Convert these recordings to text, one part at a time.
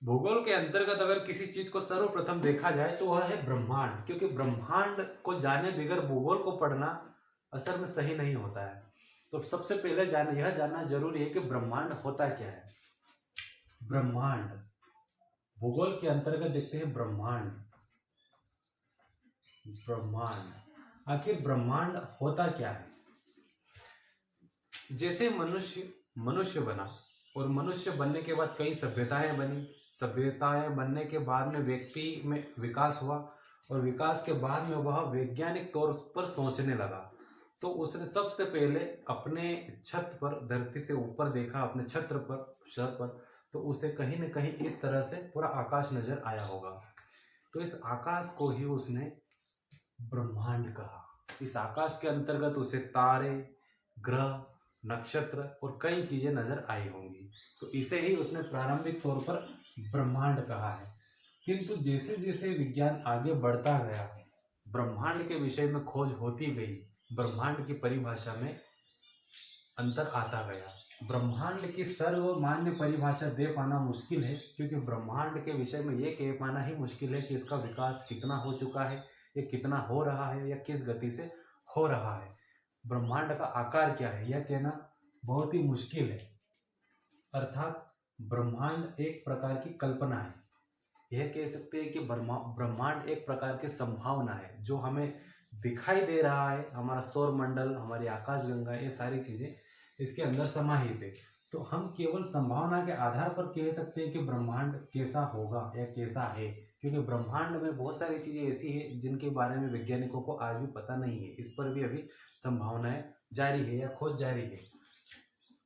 भूगोल के अंतर्गत अगर किसी चीज को सर्वप्रथम देखा जाए तो वह है ब्रह्मांड, क्योंकि ब्रह्मांड को जाने बगैर भूगोल को पढ़ना असल में सही नहीं होता है। तो सबसे पहले यह जानना जरूरी है कि ब्रह्मांड होता क्या है। ब्रह्मांड भूगोल के अंतर्गत देखते हैं ब्रह्मांड। ब्रह्मांड आखिर ब्रह्मांड होता क्या है। जैसे मनुष्य बना और मनुष्य बनने के बाद कई सभ्यताएं बनी। सभ्यताएं बनने के बाद में व्यक्ति में विकास हुआ और विकास के बाद में वह वैज्ञानिक तौर पर सोचने लगा। तो उसने सबसे पहले अपने छत पर धरती से ऊपर देखा, अपने छत्र पर तो उसे कहीं न कहीं इस तरह से पूरा आकाश नजर आया होगा। तो इस आकाश को ही उसने ब्रह्मांड कहा। इस आकाश के अंतर्गत उसे तारे, ग्रह, नक्षत्र और कई चीजें नजर आई होंगी। तो इसे ही उसने प्रारंभिक तौर पर ब्रह्मांड कहा है। किंतु जैसे जैसे विज्ञान आगे बढ़ता गया, ब्रह्मांड के विषय में खोज होती गई, ब्रह्मांड की परिभाषा में अंतर आता गया। ब्रह्मांड की सर्वमान्य परिभाषा दे पाना मुश्किल है, क्योंकि ब्रह्मांड के विषय में ये कह पाना ही मुश्किल है कि इसका विकास कितना हो चुका है, ये कितना हो रहा है या किस गति से हो रहा है। ब्रह्मांड का आकार क्या है यह कहना बहुत ही मुश्किल है। अर्थात ब्रह्मांड एक प्रकार की कल्पना है। यह कह सकते हैं कि ब्रह्मांड एक प्रकार की संभावना है जो हमें दिखाई दे रहा है। हमारा सौर मंडल, हमारी आकाशगंगा, ये सारी चीजें इसके अंदर समाहित है। तो हम केवल संभावना के आधार पर कह सकते हैं कि ब्रह्मांड कैसा होगा या कैसा है, क्योंकि ब्रह्मांड में बहुत सारी चीजें ऐसी है जिनके बारे में वैज्ञानिकों को आज भी पता नहीं है। इस पर भी अभी संभावनाएं जारी है या खोज जारी है।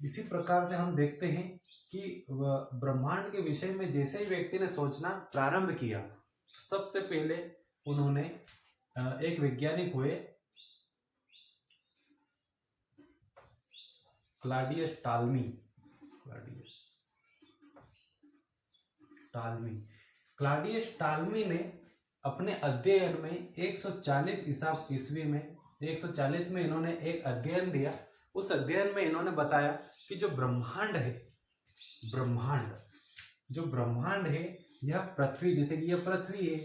इसी प्रकार से हम देखते हैं कि ब्रह्मांड के विषय में जैसे ही व्यक्ति ने सोचना प्रारंभ किया, सबसे पहले उन्होंने एक वैज्ञानिक हुए क्लॉडियस टाल्मी। क्लॉडियस टाल्मी ने अपने अध्ययन में 140 में इन्होंने एक अध्ययन दिया। उस अध्ययन में इन्होंने बताया कि जो ब्रह्मांड है यह पृथ्वी, जैसे कि यह पृथ्वी है,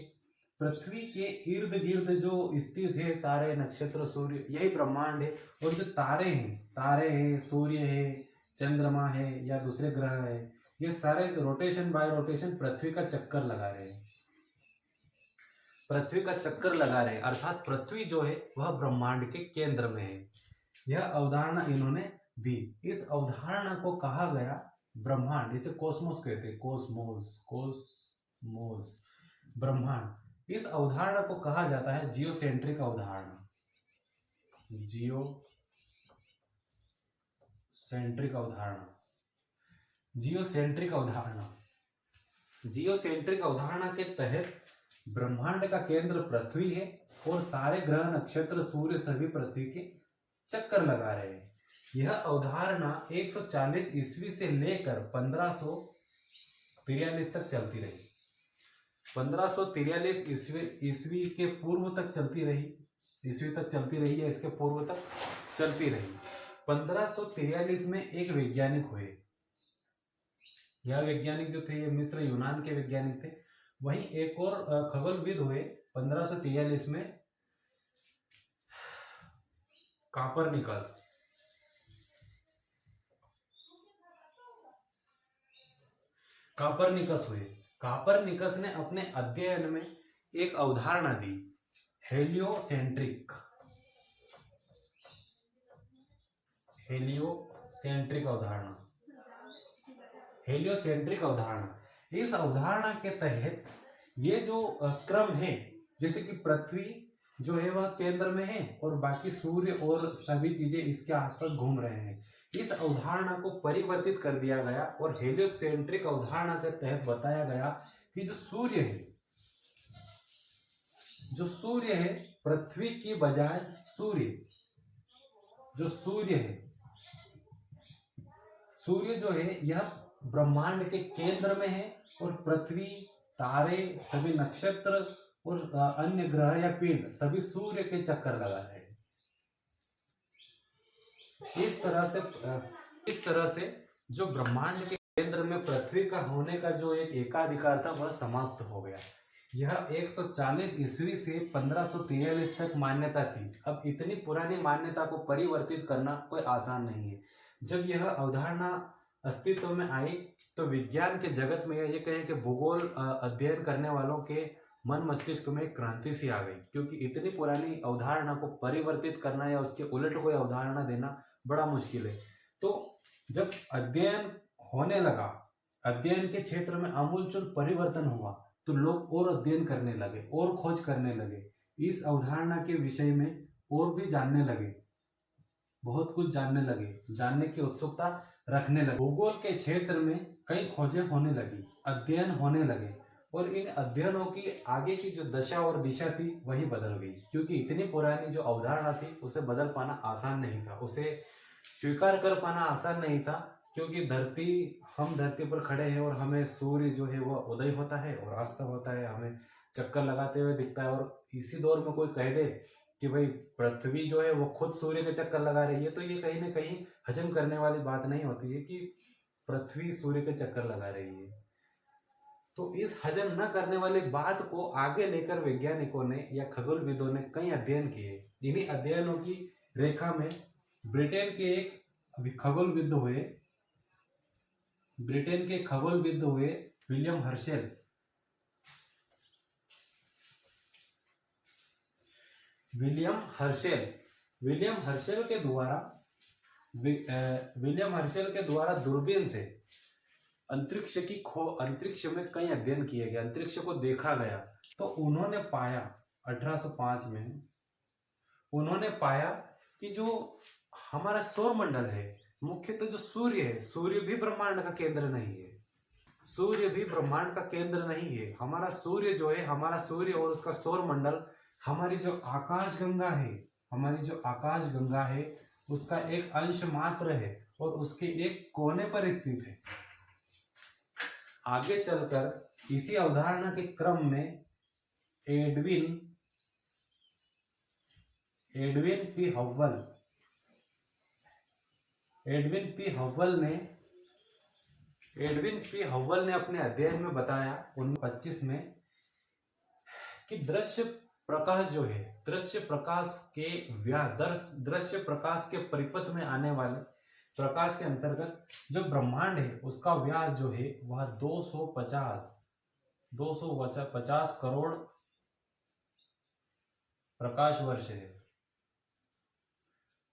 पृथ्वी के इर्द गिर्द जो स्थित है तारे, नक्षत्र, सूर्य, यही ब्रह्मांड है। और जो तारे हैं, सूर्य है, चंद्रमा है या दूसरे ग्रह है, ये सारे रोटेशन बाय रोटेशन पृथ्वी का चक्कर लगा रहे हैं। अर्थात पृथ्वी जो है वह ब्रह्मांड के केंद्र में है। यह अवधारणा इन्होंने दी। इस अवधारणा को कहा गया ब्रह्मांड। इसे कॉस्मोस कहते हैं, कॉस्मोस ब्रह्मांड। इस अवधारणा को कहा जाता है जियोसेंट्रिक अवधारणा। जियोसेंट्रिक अवधारणा के तहत ब्रह्मांड का केंद्र पृथ्वी है और सारे ग्रह, नक्षत्र, सूर्य सभी पृथ्वी के चक्कर लगा रहे हैं। यह अवधारणा 140 ईस्वी से लेकर 1543 तक चलती रही। 1543 ईस्वी के पूर्व तक चलती रही, या इसके पूर्व तक चलती रही। 1543 में एक वैज्ञानिक हुए। यह वैज्ञानिक जो थे ये मिस्र यूनान के वैज्ञानिक थे। वहीं एक और खगोलविद हुए 1543 में, कापरनिकस हुए। कापरनिकस ने अपने अध्ययन में एक अवधारणा दी, हेलियोसेंट्रिक अवधारणा। इस अवधारणा के तहत ये जो क्रम है, जैसे कि पृथ्वी जो है वह केंद्र में है और बाकी सूर्य और सभी चीजें इसके आसपास घूम रहे हैं, इस अवधारणा को परिवर्तित कर दिया गया और हेलियोसेंट्रिक अवधारणा के तहत बताया गया कि जो सूर्य है पृथ्वी की बजाय सूर्य जो है यह ब्रह्मांड के केंद्र में है और पृथ्वी, तारे, सभी नक्षत्र और अन्य ग्रह या पिंड सभी सूर्य के चक्कर लगा रहे हैं। इस तरह से जो ब्रह्मांड के केंद्र में पृथ्वी का होने का जो एक एकाधिकार था वह समाप्त हो गया। यह 140 ईस्वी से 1543 तक मान्यता थी। अब इतनी पुरानी मान्यता को परिवर्तित करना कोई आसान नहीं है। जब यह अवधारणा अस्तित्व में आई तो विज्ञान के जगत में ये कहें कि भूगोल अध्ययन करने वालों के मन मस्तिष्क में एक क्रांति सी आ गई, क्योंकि इतनी पुरानी अवधारणा को परिवर्तित करना या उसके उलट कोई अवधारणा देना बड़ा मुश्किल है। तो जब अध्ययन होने लगा, अध्ययन के क्षेत्र में आमूलचूल परिवर्तन हुआ, तो लोग और अध्ययन करने लगे और खोज करने लगे, इस अवधारणा के विषय में और भी जानने लगे, बहुत कुछ जानने लगे, जानने की उत्सुकता रखने लगे। भूगोल के क्षेत्र में कई खोजें होने लगी, अध्ययन होने लगे, और इन अध्ययनों की आगे की जो दशा और दिशा थी वही बदल गई, क्योंकि इतनी पुरानी जो अवधारणा थी उसे बदल पाना आसान नहीं था, उसे स्वीकार कर पाना आसान नहीं था, क्योंकि हम धरती पर खड़े हैं और हमें सूर्य जो है वो उदय होता है और अस्त होता है, हमें चक्कर लगाते हुए दिखता है, और इसी दौर में कोई कह दे कि भाई पृथ्वी जो है वो खुद सूर्य के चक्कर लगा रही है, तो ये कहीं ना कहीं हजम करने वाली बात नहीं होती है कि पृथ्वी सूर्य के चक्कर लगा रही है। तो इस हजम न करने वाली बात को आगे लेकर वैज्ञानिकों ने या खगोलविदों ने कई अध्ययन किए। इन्हीं अध्ययनों की रेखा में ब्रिटेन के एक खगोलविद हुए, विलियम हर्शेल। विलियम हर्शेल के द्वारा दूरबीन से अंतरिक्ष में कई अध्ययन किए गए, अंतरिक्ष को देखा गया। तो उन्होंने पाया 1805 में उन्होंने पाया कि जो हमारा सौर मंडल है, मुख्यतः जो सूर्य है, सूर्य भी ब्रह्मांड का केंद्र नहीं है, सूर्य भी ब्रह्मांड का केंद्र नहीं है। हमारा सूर्य जो है, हमारा सूर्य और उसका सौर मंडल हमारी जो आकाश गंगा है उसका एक अंश मात्र है और उसके एक कोने पर स्थित है। आगे चलकर इसी अवधारणा के क्रम में एडविन पी हव्वल ने अपने अध्ययन में बताया 1925 में कि दृश्य प्रकाश जो है, दृश्य प्रकाश के परिपथ में आने वाले प्रकाश के अंतर्गत जो ब्रह्मांड है उसका व्यास जो है वह 250 करोड़ प्रकाश वर्ष है।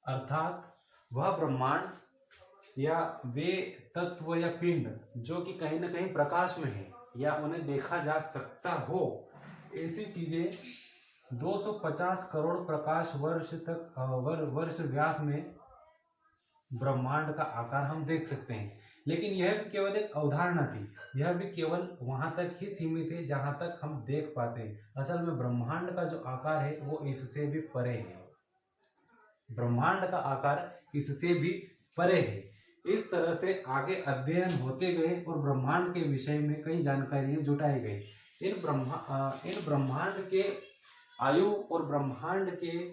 अर्थात वह ब्रह्मांड या वे तत्व या पिंड जो कि कहीं ना कहीं प्रकाश में है या उन्हें देखा जा सकता हो, ऐसी चीजें 250 करोड़ प्रकाश वर्ष व्यास में ब्रह्मांड का आकार हम देख सकते हैं। लेकिन यह भी केवल एक अवधारणा थी, यह भी केवल वहां तक ही सीमित है जहां तक हम देख पाते हैं। असल में ब्रह्मांड का जो आकार है वो इससे भी परे है, ब्रह्मांड का आकार इससे भी परे है। इस तरह से आगे अध्ययन होते गए और ब्रह्मांड के विषय में कई जानकारियां जुटाई गई। इन ब्रह्मांड के आयु और ब्रह्मांड के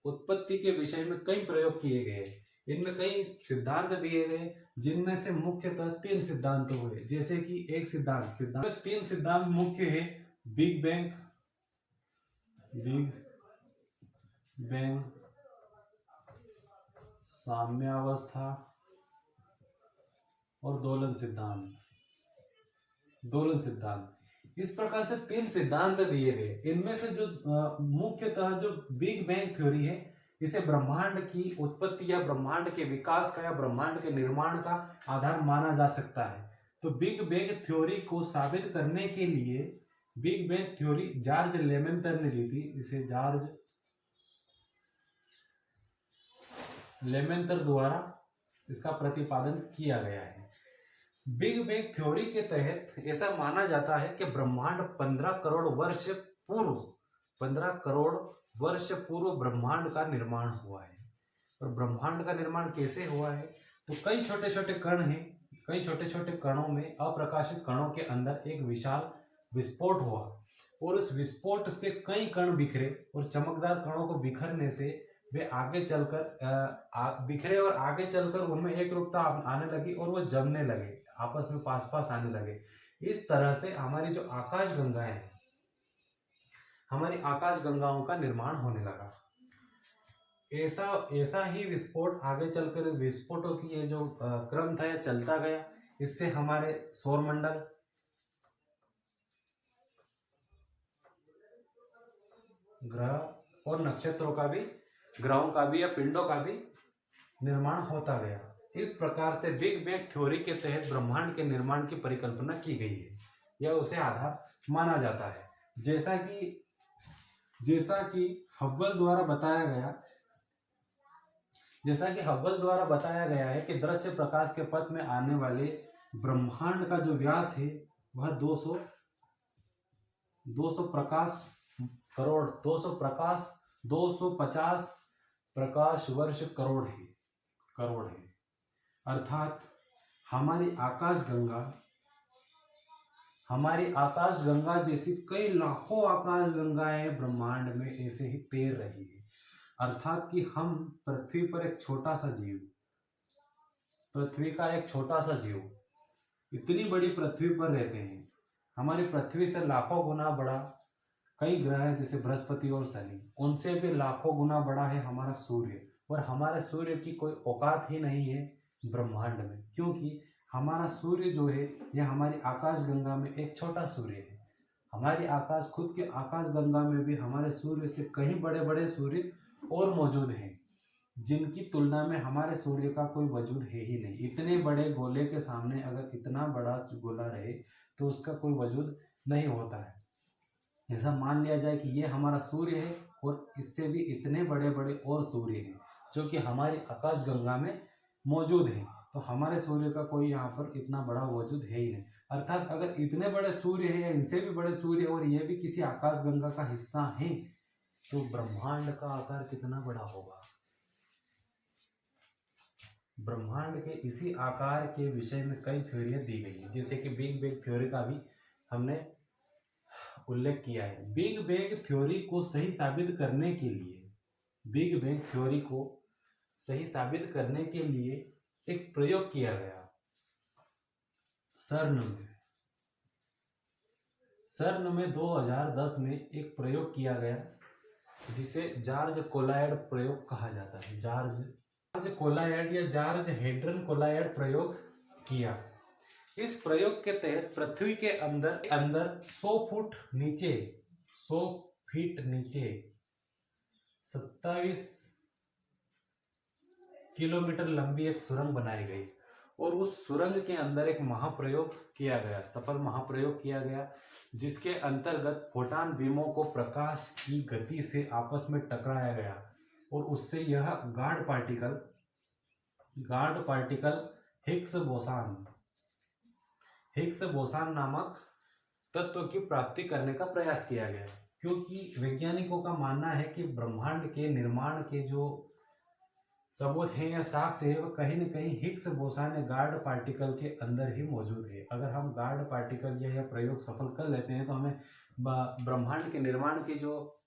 उत्पत्ति के विषय में कई प्रयोग किए गए, इनमें कई सिद्धांत दिए गए, जिनमें से मुख्यतः 3 सिद्धांत हुए। जैसे कि एक सिद्धांत 3 सिद्धांत मुख्य है, बिग बैंग, साम्यावस्था और दोलन सिद्धांत। इस प्रकार से 3 सिद्धांत दिए गए। इनमें से जो मुख्यतः जो बिग बैंग थ्योरी है, इसे ब्रह्मांड की उत्पत्ति या ब्रह्मांड के विकास का या ब्रह्मांड के निर्माण का आधार माना जा सकता है। तो बिग बैंग थ्योरी को साबित करने के लिए बिग बैंग थ्योरी जॉर्ज लेमेंतर ने दी थी। इसे जॉर्ज लेमेंतर द्वारा इसका प्रतिपादन किया गया है। बिग बैंग थ्योरी के तहत ऐसा माना जाता है कि ब्रह्मांड 15 करोड़ वर्ष पूर्व ब्रह्मांड का निर्माण हुआ है। और ब्रह्मांड का निर्माण कैसे हुआ है? तो कई छोटे छोटे कण हैं, कई छोटे छोटे कणों में, अप्रकाशित कणों के अंदर एक विशाल विस्फोट हुआ और उस विस्फोट से कई कण बिखरे और चमकदार कणों को बिखरने से वे आगे चलकर बिखरे और आगे चलकर उनमें एक रूपता आने लगी और वो जमने लगे। आपस में पास पास आने लगे। इस तरह से हमारी जो आकाश गंगाएं हैं, हमारी आकाश गंगाओं का निर्माण होने लगा। ऐसा ऐसा ही विस्फोट आगे चलकर विस्फोटों की ये जो क्रम था, यह चलता गया। इससे हमारे सौरमंडल, ग्रह और नक्षत्रों का भी, ग्रहों का भी या पिंडों का भी निर्माण होता गया। इस प्रकार से बिग बैंग थ्योरी के तहत ब्रह्मांड के निर्माण की परिकल्पना की गई है। यह उसे आधार माना जाता है। जैसा कि हब्बल द्वारा बताया गया है कि दृश्य प्रकाश के पथ में आने वाले ब्रह्मांड का जो व्यास है वह 250 प्रकाश वर्ष करोड़ है। अर्थात हमारी आकाश गंगा जैसी कई लाखों आकाश गंगाएं ब्रह्मांड में ऐसे ही तैर रही है। अर्थात कि हम पृथ्वी का एक छोटा सा जीव इतनी बड़ी पृथ्वी पर रहते हैं। हमारी पृथ्वी से लाखों गुना बड़ा कई ग्रह हैं, जैसे बृहस्पति और शनि, उनसे भी लाखों गुना बड़ा है हमारा सूर्य। और हमारे सूर्य की कोई औकात ही नहीं है ब्रह्मांड में, क्योंकि हमारा सूर्य जो है यह हमारी आकाश गंगा में एक छोटा सूर्य है। हमारी खुद के आकाश गंगा में भी हमारे सूर्य से कहीं बड़े बड़े सूर्य और मौजूद हैं, जिनकी तुलना में हमारे सूर्य का कोई वजूद है ही नहीं। इतने बड़े गोले के सामने अगर इतना बड़ा गोला रहे तो उसका कोई वजूद नहीं होता है। ऐसा मान लिया जाए कि ये हमारा सूर्य है और इससे भी इतने बड़े बड़े और सूर्य हैं जो कि हमारी आकाश गंगा में मौजूद हैं, तो हमारे सूर्य का कोई यहाँ पर इतना बड़ा वजूद है ही नहीं। अर्थात अगर इतने बड़े सूर्य है या इनसे भी बड़े सूर्य और ये भी किसी आकाश गंगा का हिस्सा है, तो ब्रह्मांड का आकार कितना बड़ा होगा। ब्रह्मांड के इसी आकार के विषय में कई थ्योरियां दी गई हैं, जैसे कि बिग बैंग थ्योरी का भी हमने उल्लेख किया है। बिग बैंग थ्योरी को सही साबित करने के लिए एक प्रयोग किया गया सर्न में 2010 में एक प्रयोग किया गया, जिसे जॉर्ज कोलायड प्रयोग कहा जाता है। जॉर्ज कोलायड या जॉर्ज हेड्रन कोलायड प्रयोग किया। इस प्रयोग के तहत पृथ्वी के अंदर 100 फीट नीचे 27 किलोमीटर लंबी एक सुरंग बनाई गई और उस सुरंग के अंदर एक सफल महाप्रयोग किया गया, जिसके अंतर्गत फोटॉन बीमों को प्रकाश की गति से आपस में टकराया गया और उससे यह गाढ़ पार्टिकल हिग्स बोसान नामक तत्व की प्राप्ति करने का प्रयास किया गया। क्योंकि वैज्ञानिकों का मानना है कि ब्रह्मांड के निर्माण के जो सबूत हैं या साक्ष्य है, वह कहीं न कहीं हिग्स बोसान या गार्ड पार्टिकल के अंदर ही मौजूद है। अगर हम गार्ड पार्टिकल यह प्रयोग सफल कर लेते हैं तो हमें ब्रह्मांड के निर्माण की जो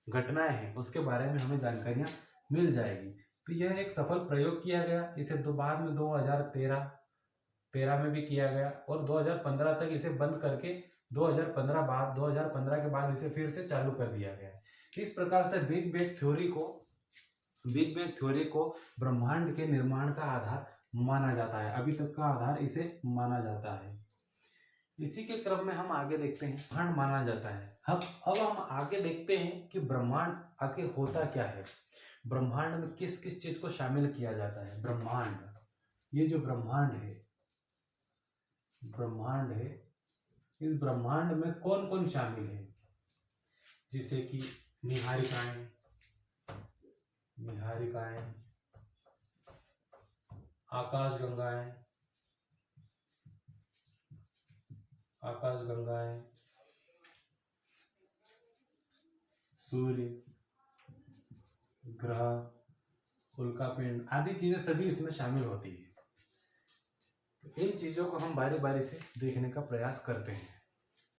घटनाएं हैं उसके बारे में हमें जानकारियां मिल जाएगी। तो यह एक सफल प्रयोग किया गया। इसे बाद में 2013 में भी किया गया और 2015 तक इसे बंद करके 2015 के बाद इसे फिर से चालू कर दिया गया। इस प्रकार से बिग बैंग थ्योरी को ब्रह्मांड के निर्माण का आधार माना जाता है। अभी तक का आधार इसे माना जाता है। इसी के क्रम में हम आगे देखते हैं ब्रह्मांड माना जाता है। अब हम आगे देखते हैं कि ब्रह्मांड आखिर होता क्या है, ब्रह्मांड में किस किस चीज को शामिल किया जाता है। ये जो ब्रह्मांड है, इस ब्रह्मांड में कौन कौन शामिल है, जैसे कि निहारिकाएं, आकाश गंगाएं, सूर्य, ग्रह, उल्कापिंड आदि चीजें सभी इसमें शामिल होती है। इन चीजों को हम बारी बारी से देखने का प्रयास करते हैं।